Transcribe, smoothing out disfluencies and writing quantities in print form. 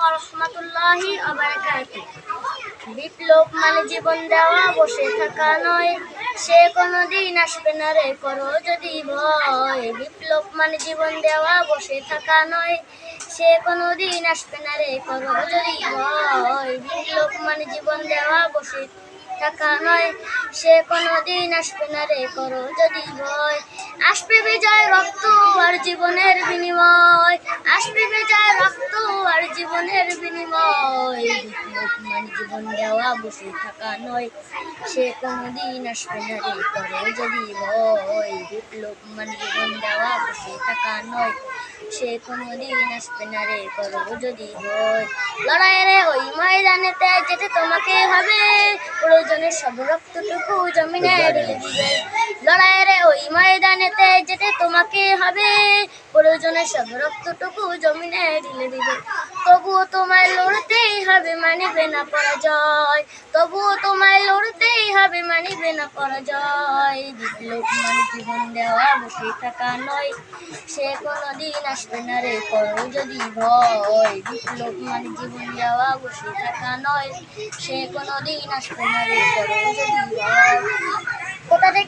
ওয়া রাহমাতুল্লাহি ওয়া বারাকাতুহু। বিপ্লব মানে জীবন দেওয়া, বসে থাকা নয়, সে কোনোদিন আসবে না রে করো যদি ভয়। বিপ্লব মানে জীবন দেওয়া, বসে থাকা নয়, সে কোনোদিন আসবে না রে করো যদি ভয়। বিপ্লব মানে জীবন দেওয়া, বসে থাকা নয়, সে কোনোদিন আসবে না রে করো যদি ভয়। আসবে বিজয়, রক্ত আর জীবনের বিনিময়, আসবে বিজয়, রক্ত আর জীবনের বিনিময়। বিপ্লব মানে জীবন দেওয়া, বসে থাকা নয়, সে কোনোদিন আসবে না রে করো যদি ভয়। বিপ্লব মানে জীবন দেওয়া, বসে থাকা নয়, সে কোনোদিন আসবে না রে করো যদি ভয়। লড়াইয়ের ওই ময়দানেতে যেতে তোমাকে হবে, প্রয়োজনে সব রক্তটুকু জমিনে ঢেলে দিবে। লড়াইয়ের ওই ময়দানেতে যেতে তোমাকে হবে, প্রয়োজনে সব রক্তটুকু জমিনে ঢেলে দিবে। তবুও তোমায় লড়তেই হবে, মানিবে না পরাজয়। তবুও তোমায় লড়তেই হবে, মানিবে না পরাজয়। বিপ্লব মানে জীবন দেওয়া, বসে থাকা নয়, সে কোনোদিন আসবে না রে করো যদি ভয়। বিপ্লব মানে জীবন দেওয়া, বসে থাকা নয়, সে কোনোদিন আসবে না রে করো যদি ভয়। কোথা থেকে